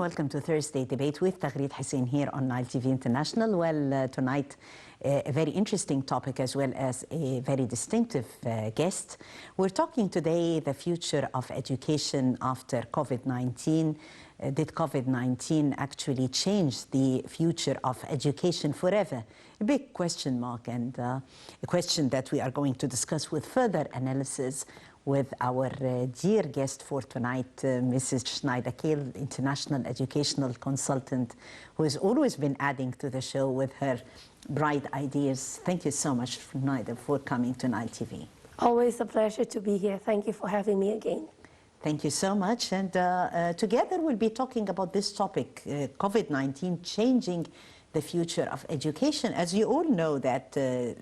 welcome to Thursday Debate with Taghreed Hussein here on Nile TV International. Well, tonight a very interesting topic as well as a very distinctive guest. We're talking today the future of education after COVID-19. Did COVID-19 actually change the future of education forever? A big question mark, and a question that we are going to discuss with further analysis with our dear guest for tonight, Mrs. Senida Kiehl, international educational consultant, who has always been adding to the show with her bright ideas. Thank you so much, Senida, for coming to Nile TV. Always a pleasure to be here. Thank you for having me again. Thank you so much. And together we'll be talking about this topic, COVID-19 changing the future of education. As you all know that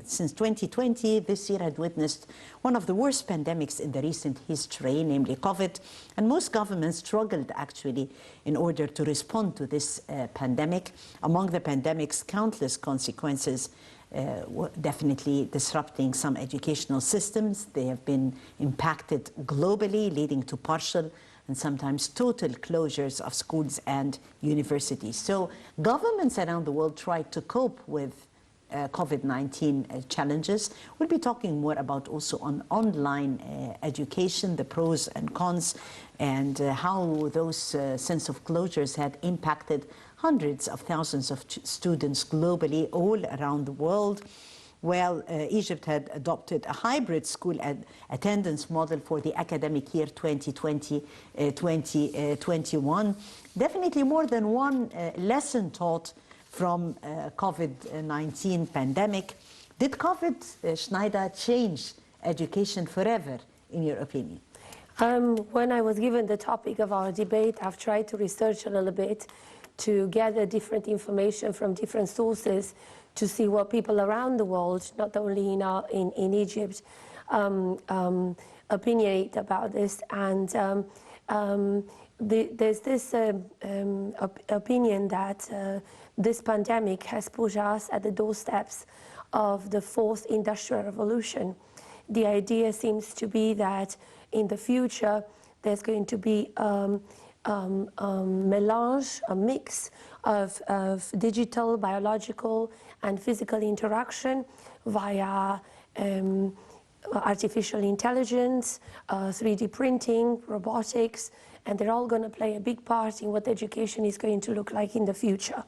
since 2020, this year had witnessed one of the worst pandemics in the recent history, namely COVID. And most governments struggled actually in order to respond to this pandemic. Among the pandemic's countless consequences, definitely disrupting some educational systems. They have been impacted globally, leading to partial and sometimes total closures of schools and universities. So governments around the world tried to cope with COVID-19 challenges. We'll be talking more about also on online education, the pros and cons, and how those sense of closures had impacted hundreds of thousands of students globally, all around the world. Well, Egypt had adopted a hybrid school attendance model for the academic year 2020-2021. Definitely more than one lesson taught from COVID-19 pandemic. Did COVID, Senida, change education forever, in your opinion? When I was given the topic of our debate, I've tried to research a little bit to gather different information from different sources to see what people around the world, not only in Egypt, opinionate about this. And there's this opinion that this pandemic has put us at the doorsteps of the fourth industrial revolution. The idea seems to be that in the future there's going to be melange, a mix of digital, biological, and physical interaction via artificial intelligence, 3D printing, robotics, and they're all going to play a big part in what education is going to look like in the future.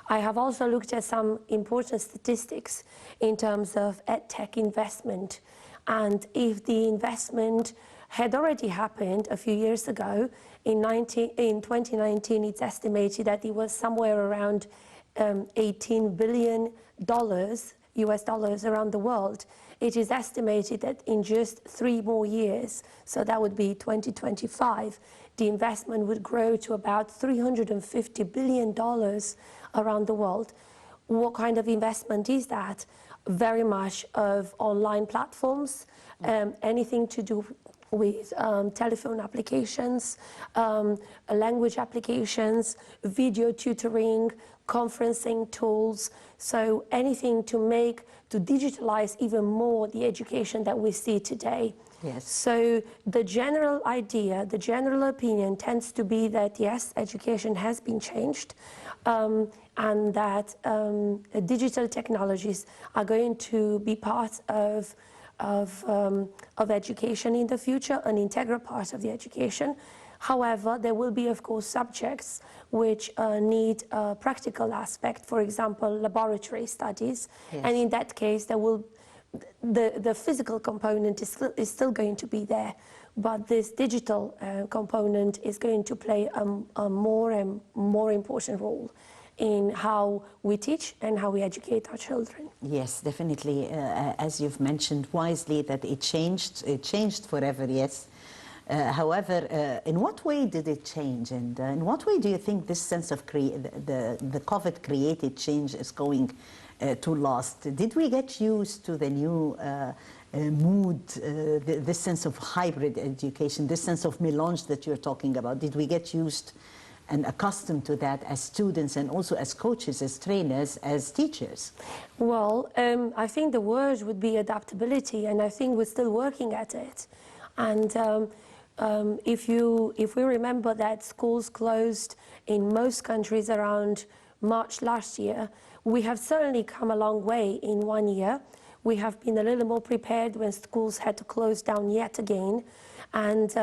I have also looked at some important statistics in terms of EdTech investment, and if the investment had already happened a few years ago, in 2019 it's estimated that it was somewhere around $18 billion US dollars around the world. It is estimated that in just 3 more years, so that would be 2025, the investment would grow to about $350 billion around the world. What kind of investment is that? Very much of online platforms, anything to do with telephone applications, language applications, video tutoring, conferencing tools, so anything to digitalize even more the education that we see today. Yes. So the general idea, the general opinion tends to be that yes, education has been changed, and that digital technologies are going to be part of education in the future, an integral part of the education. However, there will be, of course, subjects which need a practical aspect, for example, laboratory studies. Yes. And in that case, the physical component is still going to be there, but this digital component is going to play a more and more important role in how we teach and how we educate our children. Yes, definitely. As you've mentioned wisely, that it changed forever, yes. However, in what way did it change, and in what way do you think this sense of the COVID-created change is going to last? Did we get used to the new mood, this sense of hybrid education, this sense of melange that you're talking about? Did we get used and accustomed to that as students and also as coaches, as trainers, as teachers? Well, I think the word would be adaptability, and I think we're still working at it. And if we remember that schools closed in most countries around March last year, we have certainly come a long way in 1 year. We have been a little more prepared when schools had to close down yet again. And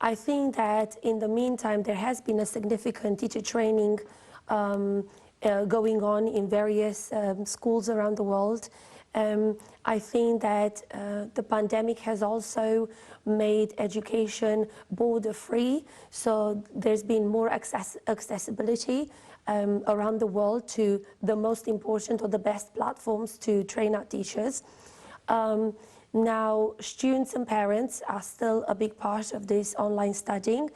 I think that in the meantime, there has been a significant teacher training going on in various schools around the world. I think that the pandemic has also made education border-free, so there's been more accessibility around the world to the most important or the best platforms to train our teachers. Now, students and parents are still a big part of this online studying.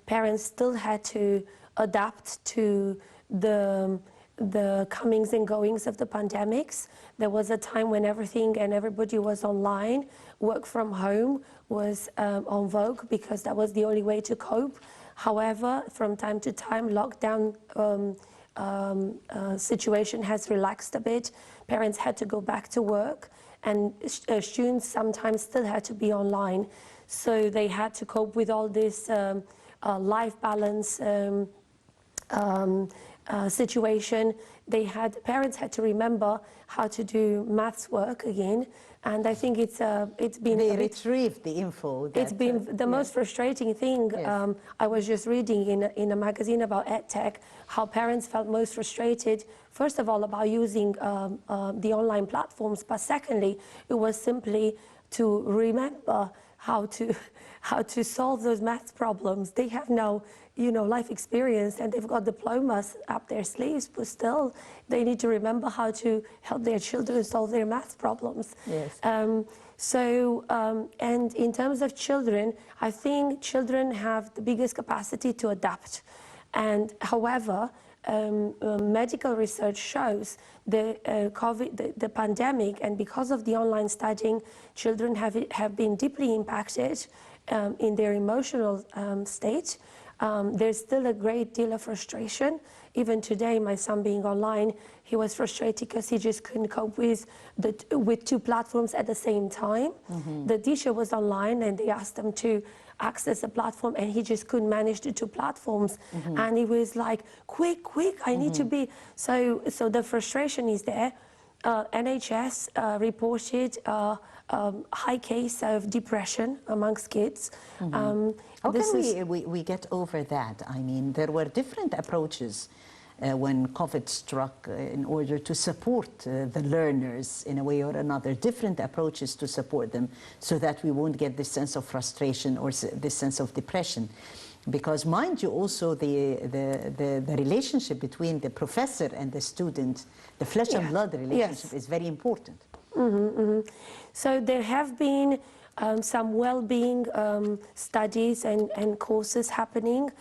Parents still had to adapt to the comings and goings of the pandemics. There was a time when everything and everybody was online. Work from home was en vogue because that was the only way to cope. However, from time to time, lockdown situation has relaxed a bit. Parents had to go back to work, and students sometimes still had to be online. So they had to cope with all this life balance situation. Parents had to remember how to do maths work again, and I think it's been they retrieved the info. It's been the most frustrating thing. Yes. I was just reading in a magazine about EdTech how parents felt most frustrated. First of all, about using the online platforms, but secondly, it was simply to remember how to solve those maths problems. They have now, life experience, and they've got diplomas up their sleeves, but still they need to remember how to help their children solve their maths problems. Yes. And in terms of children, I think children have the biggest capacity to adapt. And however, medical research shows the pandemic, and because of the online studying, children have been deeply impacted in their emotional state. There's still a great deal of frustration. Even today, my son being online, he was frustrated because he just couldn't cope with two platforms at the same time. Mm-hmm. The teacher was online, and they asked him to access a platform, and he just couldn't manage the two platforms. Mm-hmm. And he was like, quick, I need to be. So the frustration is there. NHS reported high case of depression amongst kids. Mm-hmm. How can we get over that? I mean, there were different approaches when COVID struck in order to support the learners in a way or another, different approaches to support them so that we won't get this sense of frustration or this sense of depression. Because mind you, also the relationship between the professor and the student, the flesh and blood relationship is very important. Mm-hmm, mm-hmm. So there have been some well-being studies and courses happening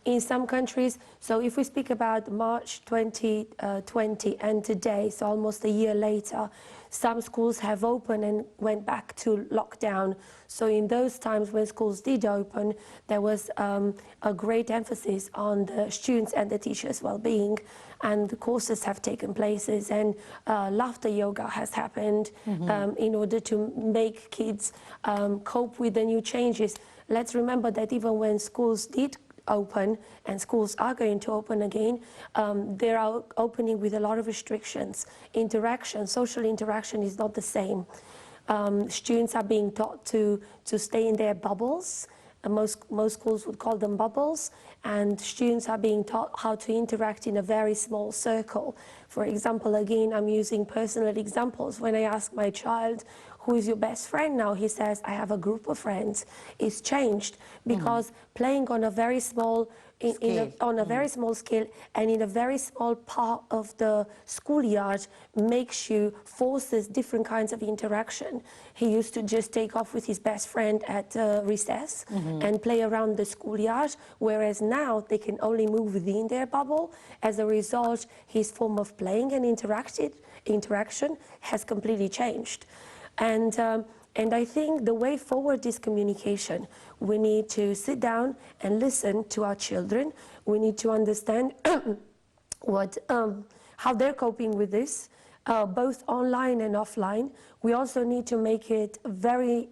in some countries. So if we speak about March 2020 and today, so almost a year later, some schools have opened and went back to lockdown. So in those times when schools did open, there was a great emphasis on the students and the teachers' well-being, and the courses have taken places, and laughter yoga has happened in order to make kids cope with the new changes. Let's remember that even when schools did open, and schools are going to open again, they are opening with a lot of restrictions. Social interaction is not the same. Students are being taught to stay in their bubbles. Most schools would call them bubbles, and students are being taught how to interact in a very small circle. For example, again, I'm using personal examples. When I ask my child, who is your best friend now? He says, I have a group of friends. It's changed because playing on a very small very small scale and in a very small part of the schoolyard forces different kinds of interaction. He used to just take off with his best friend at recess and play around the schoolyard, whereas now they can only move within their bubble. As a result, his form of playing and interaction has completely changed. And I think the way forward is communication. We need to sit down and listen to our children. We need to understand how they're coping with this, both online and offline. We also need to make it very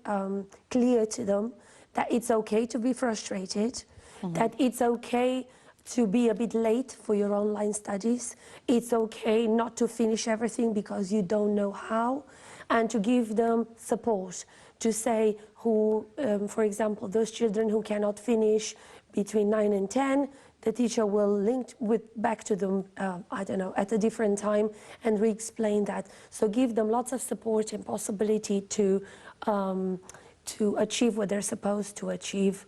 clear to them that it's okay to be frustrated, that it's okay to be a bit late for your online studies. It's okay not to finish everything because you don't know how, and to give them support, to say who, for example, those children who cannot finish between 9 and 10, the teacher will link back to them, I don't know, at a different time and re-explain that. So give them lots of support and possibility to achieve what they're supposed to achieve.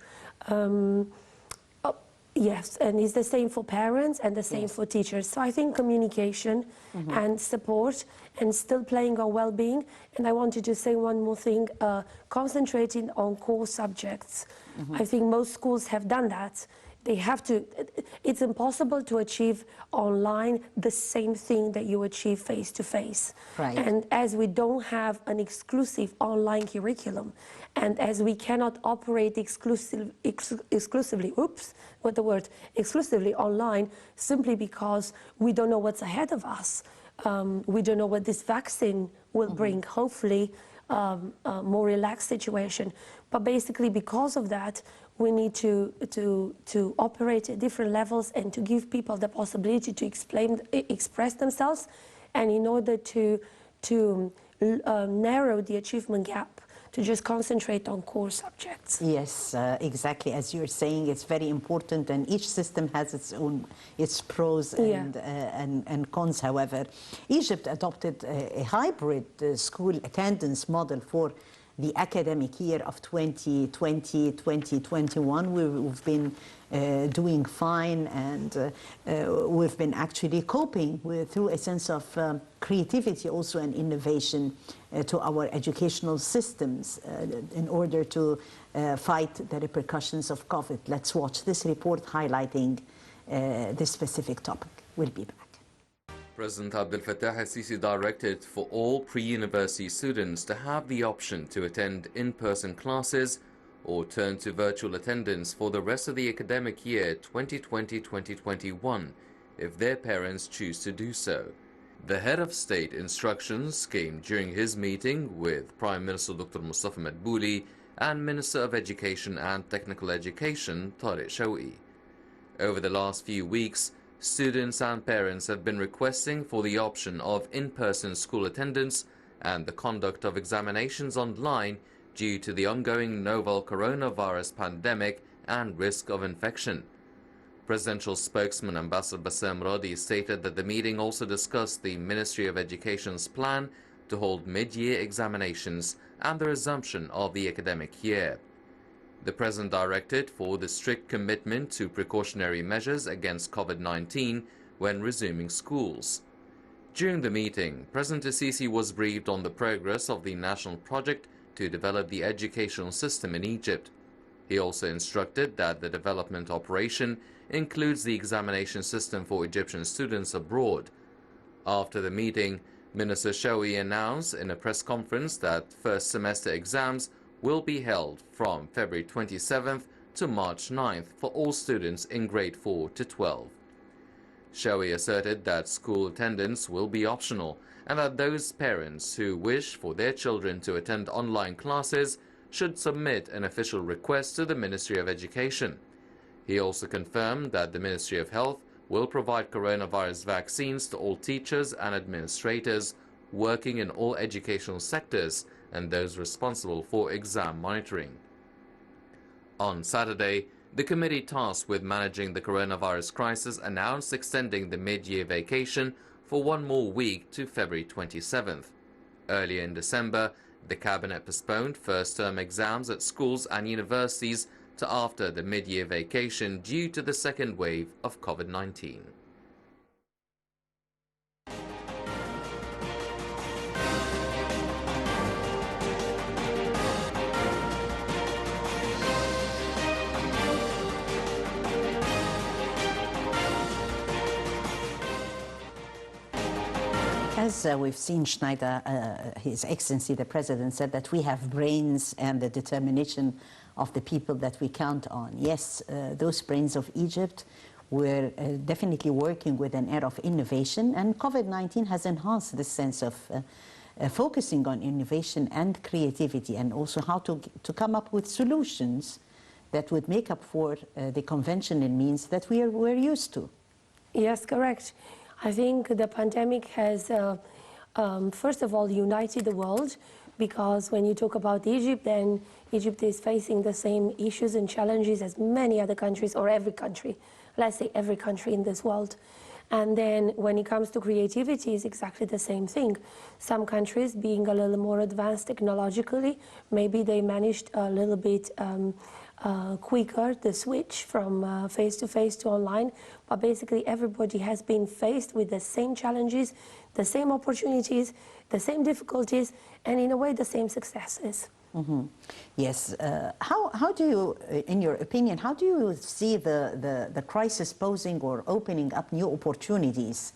Yes, and it's the same for parents and the same for teachers. So I think communication and support and still playing on well-being. And I wanted to say one more thing, concentrating on core subjects. I think most schools have done that. They have to, it's impossible to achieve online the same thing that you achieve face-to-face. Right. And as we don't have an exclusive online curriculum, and as we cannot operate exclusively, exclusively online, simply because we don't know what's ahead of us. We don't know what this vaccine will bring, hopefully a more relaxed situation. But basically because of that, we need to operate at different levels and to give people the possibility to express themselves, and in order to narrow the achievement gap, to just concentrate on core subjects. Yes, exactly. As you're saying, it's very important, and each system has its pros and cons. However, Egypt adopted a hybrid school attendance model for the academic year of 2020-2021. We've been doing fine, and we've been actually coping through a sense of creativity also and innovation to our educational systems in order to fight the repercussions of COVID. Let's watch this report highlighting this specific topic. We'll be back. President Abdel Fattah al-Sisi directed for all pre-university students to have the option to attend in-person classes or turn to virtual attendance for the rest of the academic year 2020-2021 if their parents choose to do so. The head of state instructions came during his meeting with Prime Minister Dr. Mustafa Madbouli and Minister of Education and Technical Education Tariq Shawqi. Over the last few weeks, students and parents have been requesting for the option of in-person school attendance and the conduct of examinations online due to the ongoing novel coronavirus pandemic and risk of infection. Presidential spokesman Ambassador Bassam Radi stated that the meeting also discussed the Ministry of Education's plan to hold mid-year examinations and the resumption of the academic year. The President directed for the strict commitment to precautionary measures against COVID-19 when resuming schools. During the meeting, President al-Sisi was briefed on the progress of the national project to develop the educational system in Egypt. He also instructed that the development operation includes the examination system for Egyptian students abroad. After the meeting, Minister Shawqi announced in a press conference that first semester exams will be held from February 27th to March 9th for all students in grade 4 to 12. Shawqi asserted that school attendance will be optional and that those parents who wish for their children to attend online classes should submit an official request to the Ministry of Education. He also confirmed that the Ministry of Health will provide coronavirus vaccines to all teachers and administrators working in all educational sectors and those responsible for exam monitoring. On Saturday, the committee tasked with managing the coronavirus crisis announced extending the mid-year vacation for one more week to February 27th. Earlier in December, the cabinet postponed first-term exams at schools and universities to after the mid-year vacation due to the second wave of COVID-19. As we've seen, Schneider, His Excellency the President said that we have brains and the determination of the people that we count on. Yes, those brains of Egypt were definitely working with an air of innovation, and COVID-19 has enhanced this sense of focusing on innovation and creativity, and also how to come up with solutions that would make up for the conventional means that we're used to. Yes, correct. I think the pandemic has, first of all, united the world, because when you talk about Egypt, then Egypt is facing the same issues and challenges as many other countries, or every country, let's say every country in this world. And then when it comes to creativity, it's exactly the same thing. Some countries being a little more advanced technologically, maybe they managed a little bit quicker the switch from face-to-face to online, but basically everybody has been faced with the same challenges, the same opportunities, the same difficulties, and in a way the same successes. Mm-hmm. Yes. How do you, in your opinion, how do you see the crisis posing or opening up new opportunities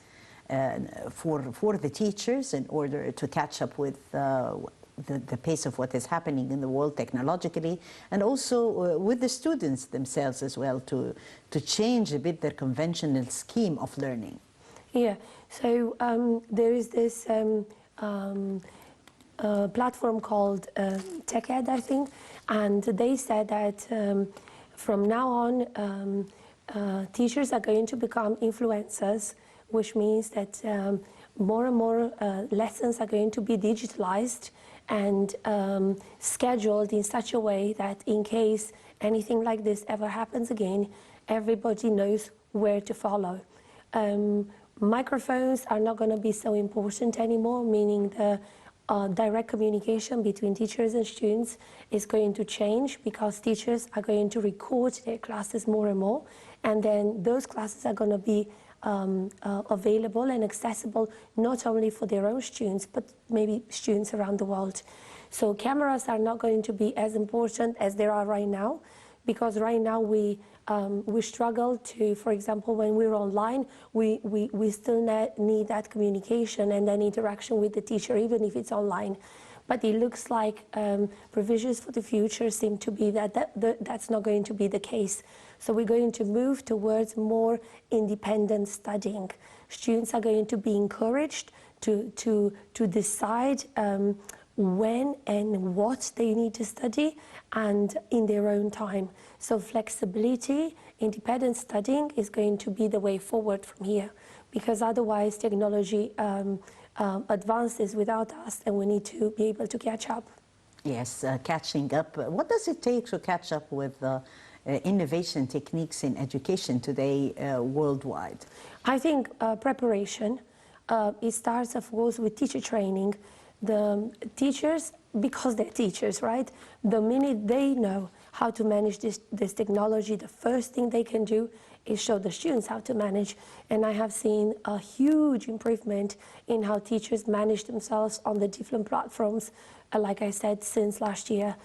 for the teachers in order to catch up with the pace of what is happening in the world technologically, and also with the students themselves as well, to change a bit their conventional scheme of learning? Yeah, so there is this platform called TechEd, I think, and they said that from now on teachers are going to become influencers, which means that more and more lessons are going to be digitalized and scheduled in such a way that in case anything like this ever happens again, everybody knows where to follow. Microphones are not going to be so important anymore, meaning the direct communication between teachers and students is going to change, because teachers are going to record their classes more and more, and then those classes are going to be available and accessible not only for their own students, but maybe students around the world. So cameras are not going to be as important as they are right now, because right now we struggle to, for example, when we're online, we still need that communication and then interaction with the teacher, even if it's online. But it looks like provisions for the future seem to be that's not going to be the case. So we're going to move towards more independent studying. Students are going to be encouraged to decide when and what they need to study, and in their own time. So flexibility, independent studying is going to be the way forward from here, because otherwise technology advances without us, and we need to be able to catch up. Yes, catching up. What does it take to catch up with innovation techniques in education today worldwide? I think preparation. It starts, of course, with teacher training. The teachers, because they're teachers, right? The minute they know how to manage this technology, the first thing they can do is show the students how to manage. And I have seen a huge improvement in how teachers manage themselves on the different platforms, like I said, since last year.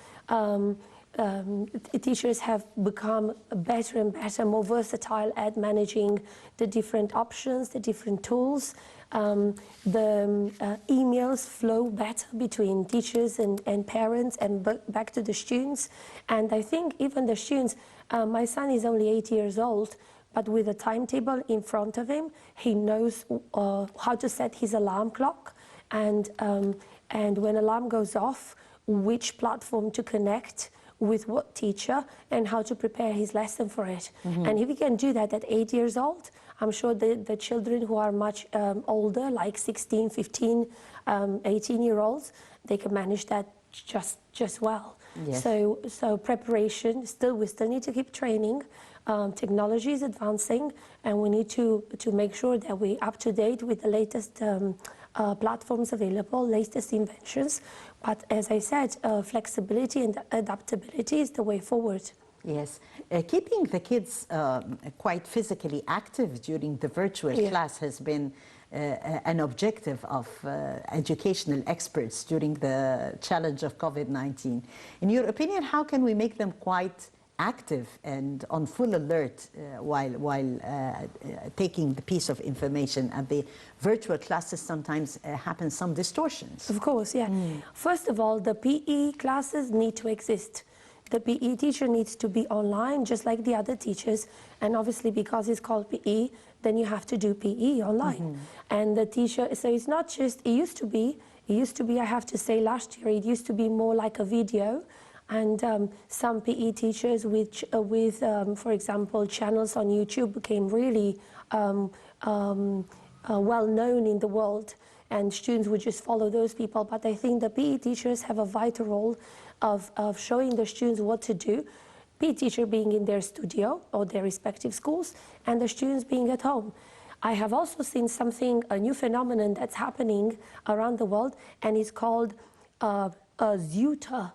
Teachers have become better and better, more versatile at managing the different options, the different tools. The emails flow better between teachers and parents and back to the students. And I think even the students, my son is only 8 years old, but with a timetable in front of him, he knows how to set his alarm clock, and when alarm goes off, which platform to connect with what teacher, and how to prepare his lesson for it. Mm-hmm. And if he can do that at 8 years old, I'm sure the children who are much older, like 16, 15, 18-year-olds, they can manage that just well. Yes. So preparation, we still need to keep training. Technology is advancing, and we need to make sure that we're up to date with the latest platforms available, latest inventions. But as I said, flexibility and adaptability is the way forward. Yes. Keeping the kids quite physically active during the virtual class has been an objective of educational experts during the challenge of COVID-19. In your opinion, how can we make them quite active and on full alert while taking the piece of information? And the virtual classes sometimes happen some distortions. Of course, yeah. First of all, the PE classes need to exist. The PE teacher needs to be online, just like the other teachers. And obviously, because it's called PE, then you have to do PE online. And the teacher, so it's not just, it used to be, It used to be, I have to say, last year, it used to be more like a video. And some PE teachers with for example, channels on YouTube became really well known in the world, and students would just follow those people. But I think the PE teachers have a vital role of showing the students what to do, PE teacher being in their studio or their respective schools, and the students being at home. I have also seen a new phenomenon that's happening around the world, and it's called Zuta.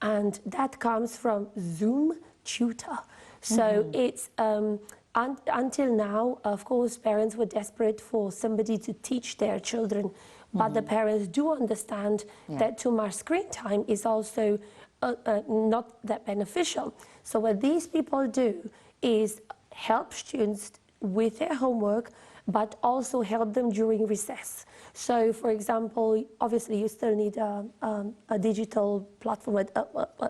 And that comes from Zoom tutor. So it's, until now, of course, parents were desperate for somebody to teach their children. But the parents do understand that too much screen time is also not that beneficial. So what these people do is help students with their homework, but also help them during recess. So, for example, obviously you still need a digital platform,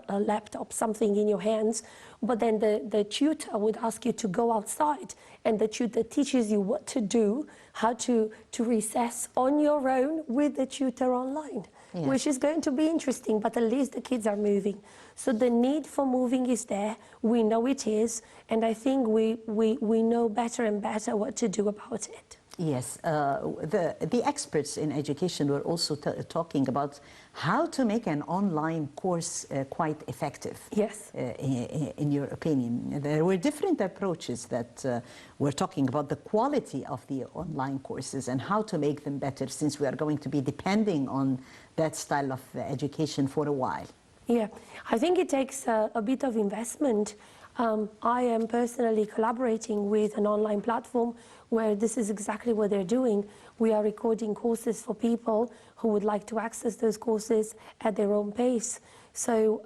a laptop, something in your hands, but then the tutor would ask you to go outside, and the tutor teaches you what to do, how to recess on your own with the tutor online, which is going to be interesting, but at least the kids are moving. So the need for moving is there, we know it is, and I think we know better and better what to do about it. Yes, the experts in education were also talking about how to make an online course quite effective. Yes. In your opinion, there were different approaches that were talking about the quality of the online courses and how to make them better, since we are going to be depending on that style of education for a while. Yeah, I think it takes a bit of investment. I am personally collaborating with an online platform where this is exactly what they're doing. We are recording courses for people who would like to access those courses at their own pace. So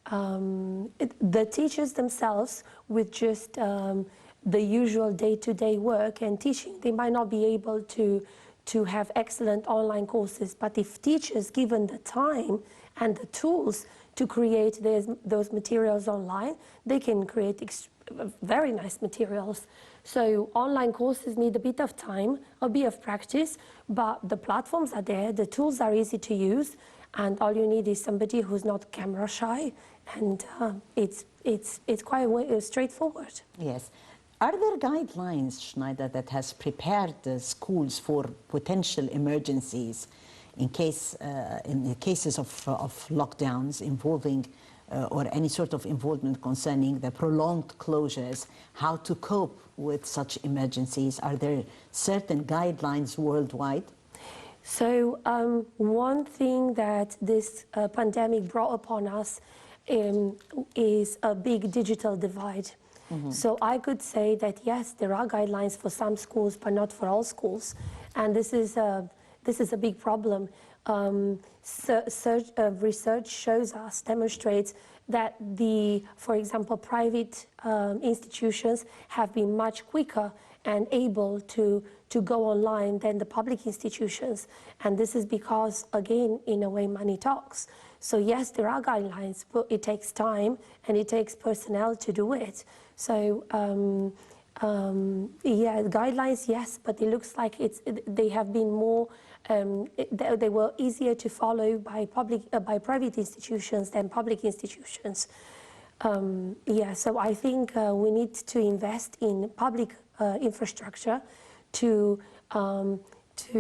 the teachers themselves, with just the usual day-to-day work and teaching, they might not be able to have excellent online courses. But if teachers given the time and the tools to create those materials online, they can create very nice materials. So online courses need a bit of time, a bit of practice, but the platforms are there, the tools are easy to use, and all you need is somebody who's not camera shy, and it's quite straightforward. Yes. Are there guidelines, Senida, that has prepared the schools for potential emergencies in the cases of lockdowns involving or any sort of involvement concerning the prolonged closures, how to cope with such emergencies? Are there certain guidelines worldwide? So one thing that this pandemic brought upon us is a big digital divide. So I could say that yes, there are guidelines for some schools, but not for all schools, and this is a big problem. Research shows us, demonstrates that for example, private institutions have been much quicker and able to go online than the public institutions. And this is because, again, in a way, money talks. So yes, there are guidelines, but it takes time and it takes personnel to do it. So yeah, guidelines, yes, but it looks like they have been more, they were easier to follow by private institutions than public institutions. Yeah, so I think we need to invest in public infrastructure to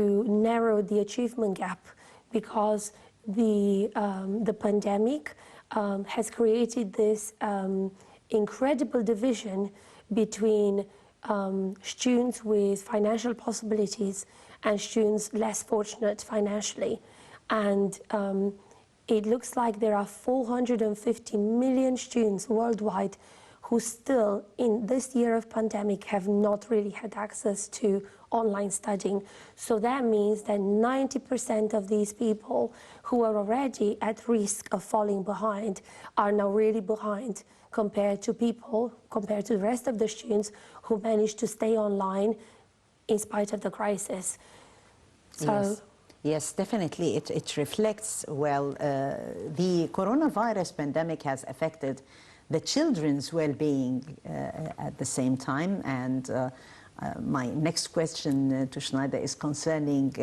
narrow the achievement gap, because the pandemic has created this incredible division between students with financial possibilities and students less fortunate financially. And it looks like there are 450 million students worldwide who still, in this year of pandemic, have not really had access to online studying. So that means that 90% of these people who are already at risk of falling behind are now really behind compared to the rest of the students who managed to stay online in spite of the crisis. So, Yes, definitely. It reflects, well, the coronavirus pandemic has affected the children's well-being at the same time, and my next question to Senida is concerning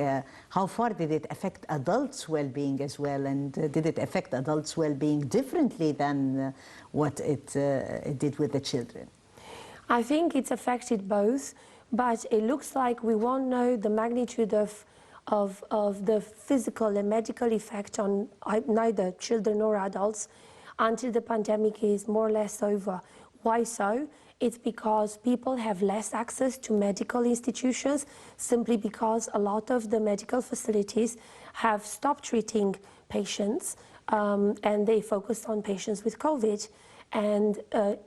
how far did it affect adults' well-being as well, and did it affect adults' well-being differently than what it did with the children? I think it's affected both, but it looks like we won't know the magnitude of the physical and medical effect on neither children nor adults until the pandemic is more or less over. Why so? It's because people have less access to medical institutions, simply because a lot of the medical facilities have stopped treating patients and they focus on patients with COVID. And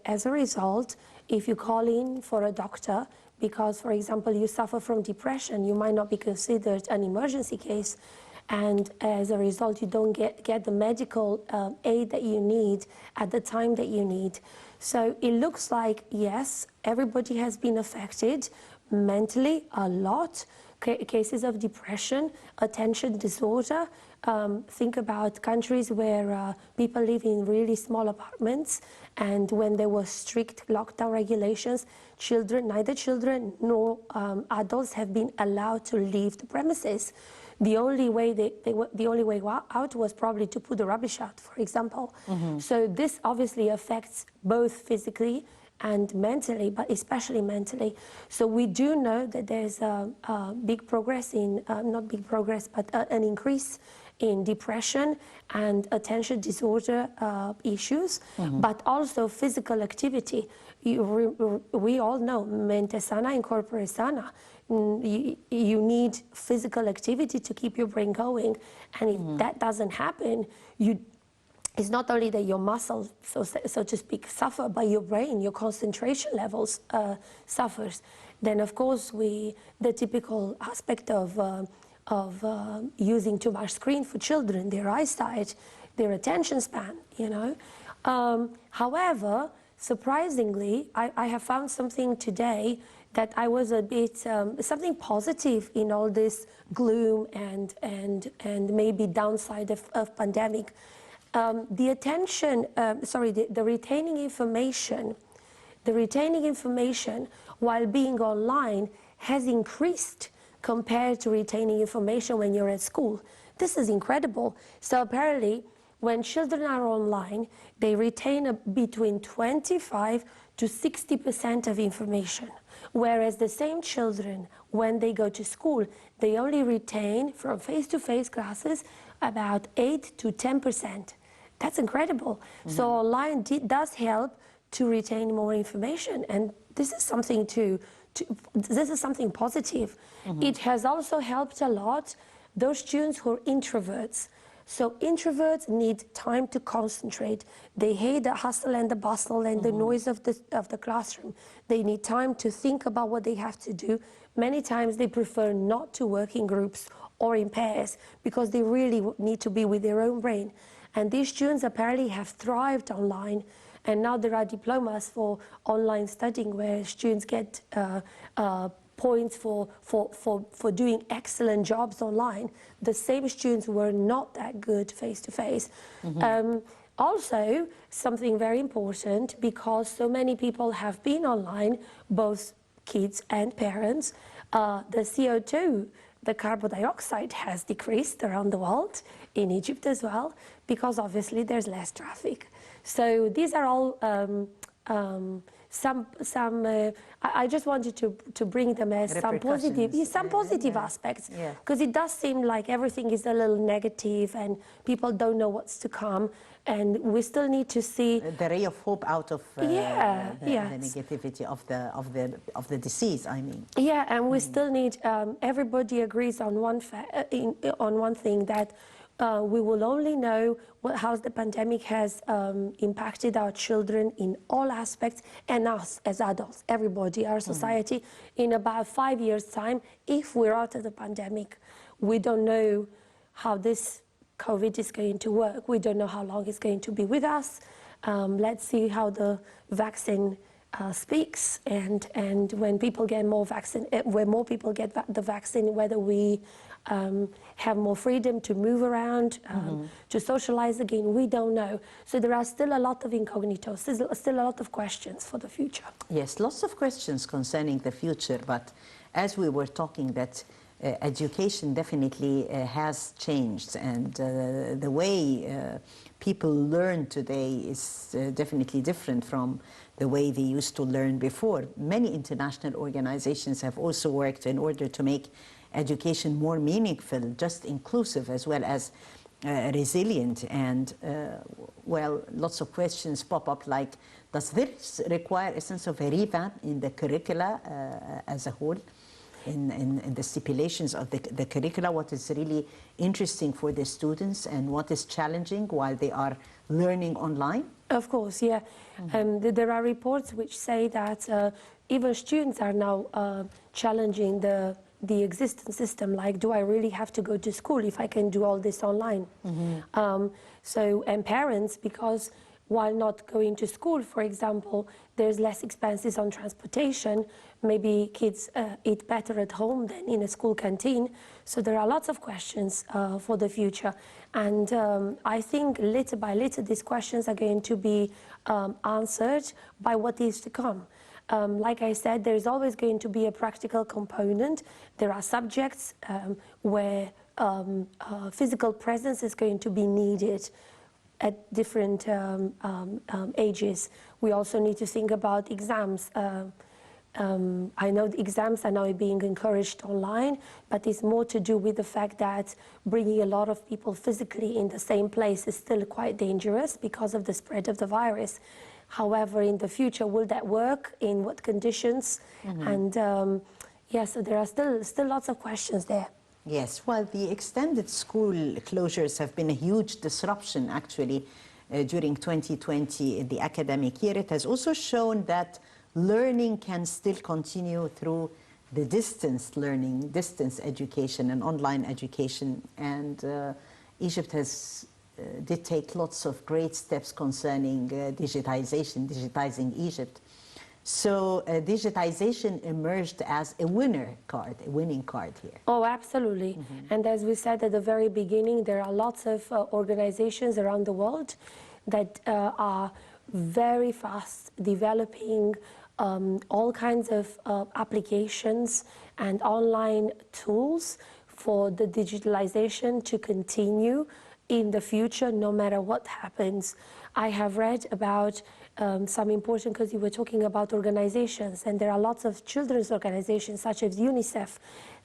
as a result, if you call in for a doctor, because, for example, you suffer from depression, you might not be considered an emergency case, and as a result, you don't get the medical aid that you need at the time that you need. So it looks like, yes, everybody has been affected mentally a lot. Cases of depression, attention disorder. Think about countries where people live in really small apartments, and when there were strict lockdown regulations, neither children nor adults have been allowed to leave the premises. The only way the only way out was probably to put the rubbish out, for example. Mm-hmm. So this obviously affects both physically and mentally, but especially mentally. So we do know that there's a big progress in, not big progress, but an increase in depression and attention disorder issues, mm-hmm. but also physical activity. We all know, mente sana in corpore sana. You need physical activity to keep your brain going, and if mm-hmm. that doesn't happen, it's not only that your muscles, so to speak, suffer, but your brain, your concentration levels suffers. Then, of course, the typical aspect of using too much screen for children, their eyesight, their attention span, you know. However, surprisingly, I have found something today that I was a bit, something positive in all this gloom and maybe downside of pandemic. The retaining information while being online has increased compared to retaining information when you're at school. This is incredible. So apparently, when children are online, they retain between 25 to 60% of information, whereas the same children, when they go to school, they only retain from face-to-face classes about 8 to 10%. That's incredible. Mm-hmm. So online does help to retain more information, and this is something this is something positive. Mm-hmm. It has also helped a lot those students who are introverts. So introverts need time to concentrate. They hate the hustle and the bustle and mm-hmm. the noise of the classroom. They need time to think about what they have to do. Many times they prefer not to work in groups or in pairs because they really need to be with their own brain. And these students apparently have thrived online. And now there are diplomas for online studying where students get points for doing excellent jobs online. The same students were not that good face-to-face. Mm-hmm. Also, something very important, because so many people have been online, both kids and parents, the CO2, the carbon dioxide has decreased around the world, in Egypt as well, because obviously there's less traffic. So these are all I just wanted to bring them as some positive aspects, because it does seem like everything is a little negative and people don't know what's to come, and we still need to see the ray of hope out of the negativity of the disease. I mean, and we still need. Everybody agrees on one thing, that we will only know how the pandemic has impacted our children in all aspects, and us as adults, everybody, our society, in about 5 years' time, if we're out of the pandemic. We don't know how this COVID is going to work. We don't know how long it's going to be with us. Let's see how the vaccine speaks, and when people get more vaccine, when more people get the vaccine, whether we have more freedom to move around, to socialize again. We don't know. So there are still a lot of incognitos, there's still a lot of questions for the future. Yes, lots of questions concerning the future, but as we were talking that education definitely has changed, and the way people learn today is definitely different from the way they used to learn before. Many international organizations have also worked in order to make education more meaningful, just inclusive as well as resilient. And well, lots of questions pop up like, does this require a sense of a revamp in the curricula as a whole? In the stipulations of the curricula, what is really interesting for the students and what is challenging while they are learning online? Of course, yeah. There are reports which say that even students are now challenging the existing system, like, do I really have to go to school if I can do all this online? And parents, because while not going to school, for example, there's less expenses on transportation. Maybe kids eat better at home than in a school canteen. So there are lots of questions for the future. And I think little by little, these questions are going to be answered by what is to come. Like I said, there's always going to be a practical component. There are subjects where physical presence is going to be needed at different ages. We also need to think about exams. I know the exams are now being encouraged online, but it's more to do with the fact that bringing a lot of people physically in the same place is still quite dangerous because of the spread of the virus. However, in the future, will that work? In what conditions? And yeah, so there are still lots of questions there. Yes, well, the extended school closures have been a huge disruption, actually, during 2020 in the academic year. It has also shown that learning can still continue through the distance learning, distance education and online education. And Egypt did take lots of great steps concerning digitizing Egypt. So digitization emerged as a winning card here. Oh, absolutely. And as we said at the very beginning, there are lots of organizations around the world that are very fast developing all kinds of applications and online tools for the digitalization to continue in the future, no matter what happens. I have read about some important, because you were talking about organizations, and there are lots of children's organizations such as UNICEF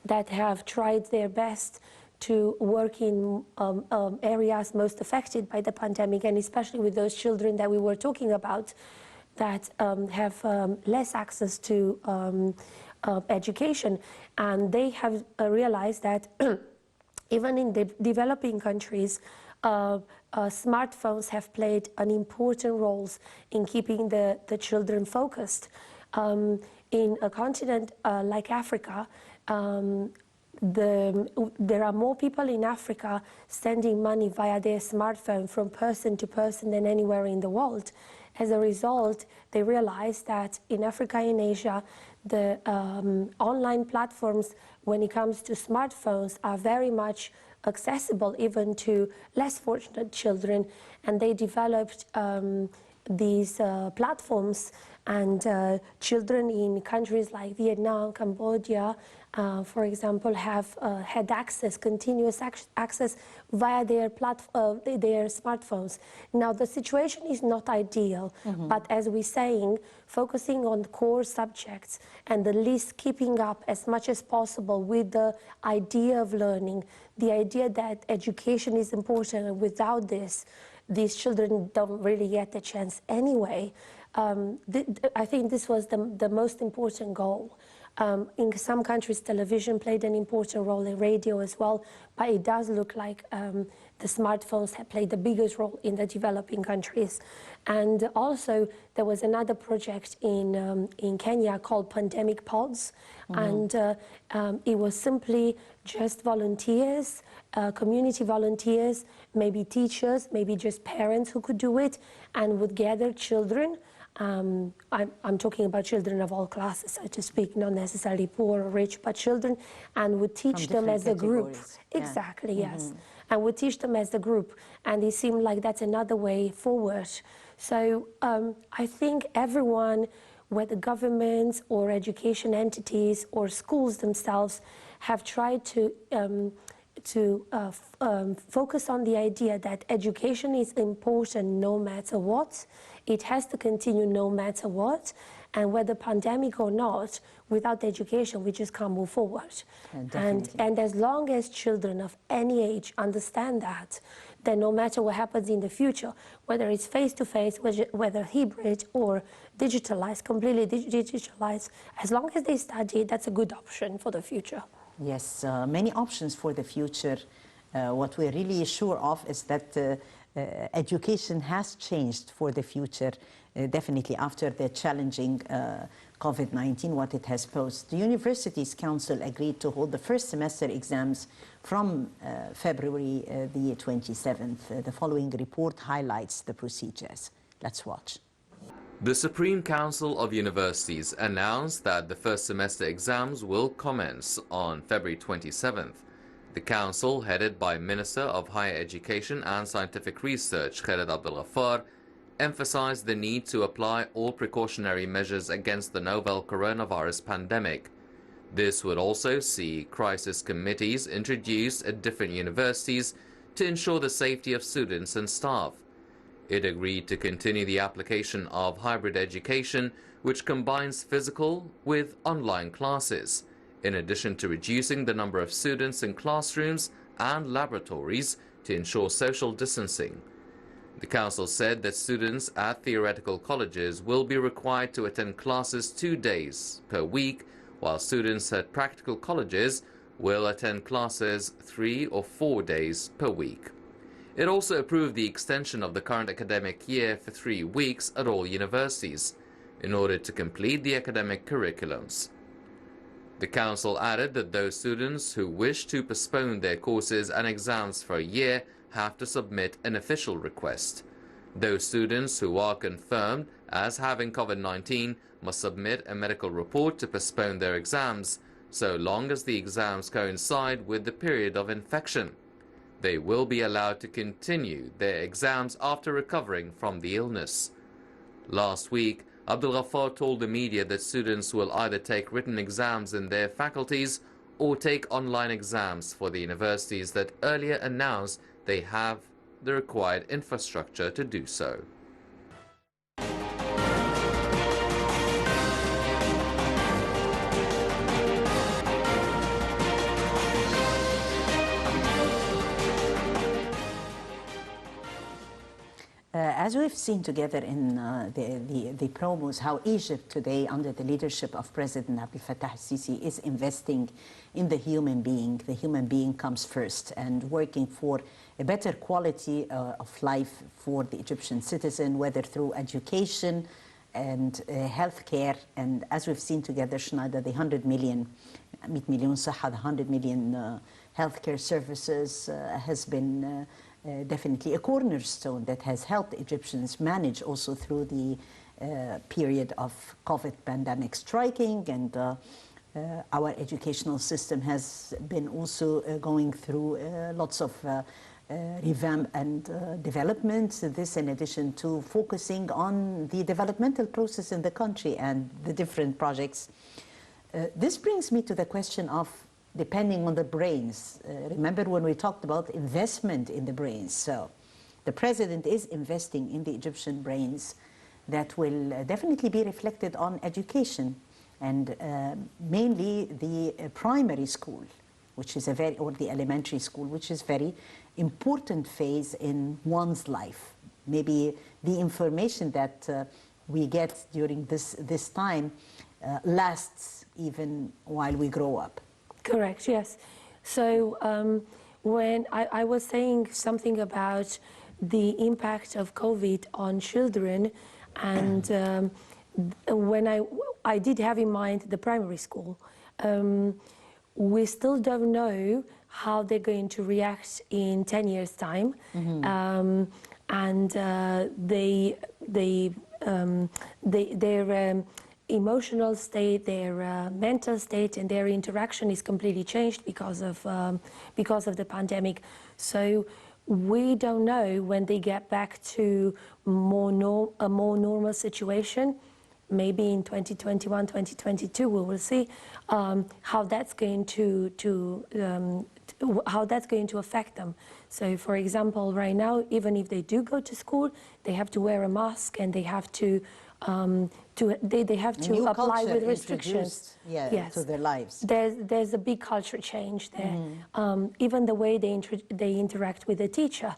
that have tried their best to work in areas most affected by the pandemic, and especially with those children that we were talking about that have less access to education. And they have realized that even in the developing countries, smartphones have played an important role in keeping the children focused. In a continent like Africa, there are more people in Africa sending money via their smartphone from person to person than anywhere in the world. As a result, they realized that in Africa and Asia, the online platforms, when it comes to smartphones, are very much accessible even to less fortunate children, and they developed these platforms, and children in countries like Vietnam, Cambodia, for example, have had continuous access via their smartphones. Now, the situation is not ideal, but as we're saying, focusing on core subjects and at least keeping up as much as possible with the idea of learning, the idea that education is important, and without this, these children don't really get a chance anyway. I think this was the most important goal. In some countries, television played an important role, in radio as well, but it does look like the smartphones have played the biggest role in the developing countries. And also, there was another project in Kenya called Pandemic Pods, and it was simply just volunteers, community volunteers, maybe teachers, maybe just parents who could do it, and would gather children I'm talking about children of all classes, so to speak, not necessarily poor or rich, but children, and would teach them as a group. Yeah. Exactly, yes. And would teach them as a group, and it seemed like that's another way forward. So I think everyone, whether governments or education entities or schools themselves, have tried to focus on the idea that education is important no matter what. It has to continue no matter what, and whether pandemic or not, without education we just can't move forward. And as long as children of any age understand that, then no matter what happens in the future, whether it's face-to-face, whether hybrid or digitalized, completely digitalized, as long as they study, that's a good option for the future. Yes, many options for the future. What we're really sure of is that education has changed for the future, definitely after the challenging COVID-19, what it has posed. The Universities Council agreed to hold the first semester exams from February the 27th. The following report highlights the procedures. Let's watch. The Supreme Council of Universities announced that the first semester exams will commence on February 27th. The council, headed by Minister of Higher Education and Scientific Research Khaled Abdel-Ghaffar, emphasized the need to apply all precautionary measures against the novel coronavirus pandemic. This would also see crisis committees introduced at different universities to ensure the safety of students and staff. It agreed to continue the application of hybrid education, which combines physical with online classes, in addition to reducing the number of students in classrooms and laboratories to ensure social distancing. The council said that students at theoretical colleges will be required to attend classes 2 days per week, while students at practical colleges will attend classes 3 or 4 days per week. It also approved the extension of the current academic year for 3 weeks at all universities, in order to complete the academic curriculums. The council added that those students who wish to postpone their courses and exams for a year have to submit an official request. Those students who are confirmed as having COVID-19 must submit a medical report to postpone their exams, so long as the exams coincide with the period of infection. They will be allowed to continue their exams after recovering from the illness. Last week, Abdel-Ghaffar told the media that students will either take written exams in their faculties or take online exams for the universities that earlier announced they have the required infrastructure to do so. As we've seen together in the promos, how Egypt today, under the leadership of President Abdel Fattah al-Sisi, is investing in the human being. The human being comes first, and working for a better quality of life for the Egyptian citizen, whether through education and healthcare. And as we've seen together, Senida, the 100 million, 100 million صحة, the 100 million healthcare services has been definitely a cornerstone that has helped Egyptians manage also through the period of COVID pandemic striking, and our educational system has been also going through lots of revamp and development. This in addition to focusing on the developmental process in the country and the different projects. This brings me to the question of depending on the brains. Remember when we talked about investment in the brains? So the president is investing in the Egyptian brains that will definitely be reflected on education, and mainly the primary school, which is or the elementary school, which is very important phase in one's life. Maybe the information that we get during this time lasts even while we grow up. Correct, yes. So when I was saying something about the impact of COVID on children, and when I did have in mind the primary school, we still don't know how they're going to react in 10 years' time. And they their emotional state, their mental state, and their interaction is completely changed because of the pandemic. So we don't know when they get back to a more normal situation. Maybe in 2021, 2022, we will see how that's going to affect them. So, for example, right now, even if they do go to school, they have to wear a mask and they have to apply with restrictions. Yes. To their lives. There's a big culture change there. Even the way they interact with the teacher.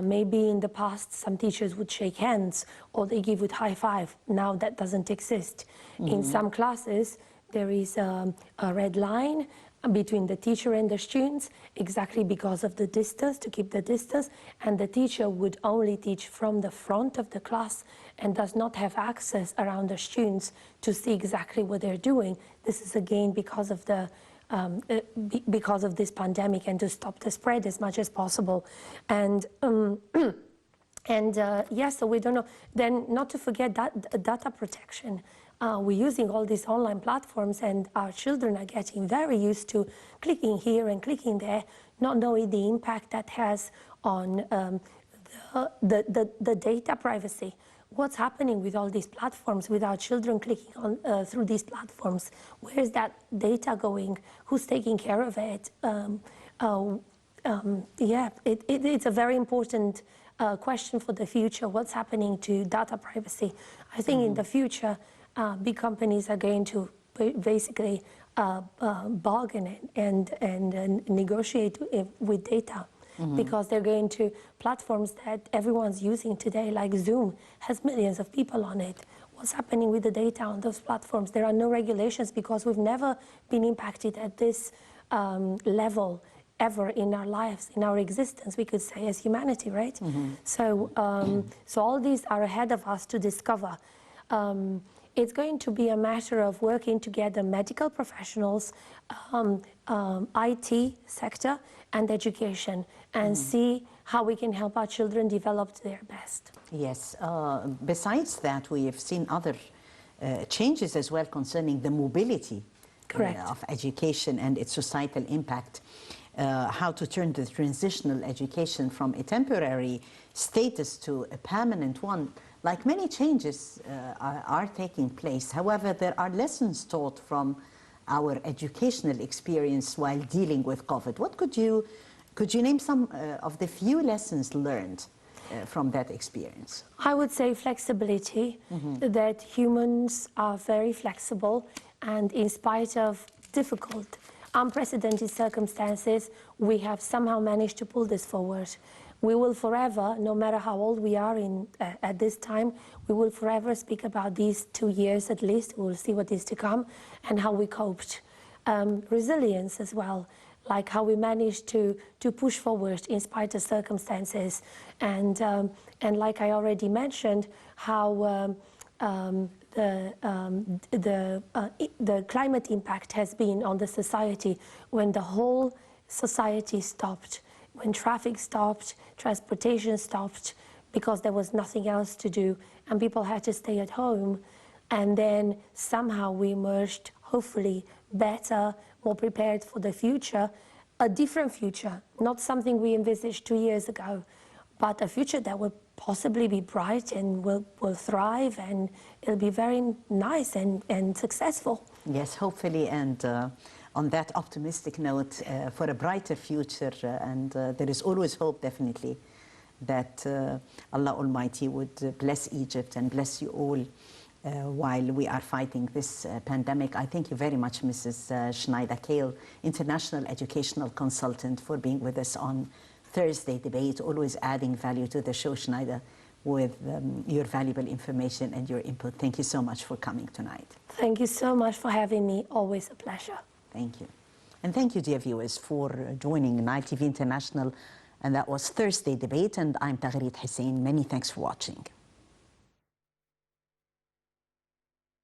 Maybe in the past, some teachers would shake hands or they give it high five. Now that doesn't exist. In some classes, there is a red line between the teacher and the students, exactly because of the distance, to keep the distance, and the teacher would only teach from the front of the class and does not have access around the students to see exactly what they're doing. This is again because of this pandemic and to stop the spread as much as possible. And yes, so we don't know. Then not to forget that data protection. We're using all these online platforms and our children are getting very used to clicking here and clicking there, not knowing the impact that has on the data privacy. What's happening with all these platforms, with our children clicking on through these platforms? Where is that data going? Who's taking care of it? Yeah, it's a very important question for the future. What's happening to data privacy? I think in the future, big companies are going to basically bargain and negotiate with data. Because they're going to platforms that everyone's using today, like Zoom, has millions of people on it. What's happening with the data on those platforms? There are no regulations because we've never been impacted at this level ever in our lives, in our existence, we could say, as humanity, right? So all these are ahead of us to discover. It's going to be a matter of working together, medical professionals, IT sector, and education, and see how we can help our children develop to their best. Yes. Besides that, we have seen other changes as well concerning the mobility of education and its societal impact. How to turn the transitional education from a temporary status to a permanent one. Like many changes are taking place. However, there are lessons taught from our educational experience while dealing with COVID. What could you name some of the few lessons learned from that experience? I would say flexibility, that humans are very flexible, and in spite of difficult, unprecedented circumstances, we have somehow managed to pull this forward. We will forever, no matter how old we are at this time, we will forever speak about these 2 years at least. We will see what is to come and how we coped. Resilience as well, like how we managed to push forward in spite of circumstances. And like I already mentioned, how the climate impact has been on the society when the whole society stopped. When traffic stopped, transportation stopped, because there was nothing else to do, and people had to stay at home. And then somehow we emerged, hopefully, better, more prepared for the future, a different future, not something we envisaged 2 years ago, but a future that will possibly be bright and will thrive, and it'll be very nice and successful. Yes, hopefully, and on that optimistic note, for a brighter future, and there is always hope, definitely, that Allah Almighty would bless Egypt and bless you all while we are fighting this pandemic. I thank you very much, Mrs. Senida Kiehl, International Educational Consultant, for being with us on Thursday Debate, always adding value to the show, Senida, with your valuable information and your input. Thank you so much for coming tonight. Thank you so much for having me. Always a pleasure. Thank you. And thank you, dear viewers, for joining Nile TV International. And that was Thursday Debate, and I'm Taghreed Hussein. Many thanks for watching.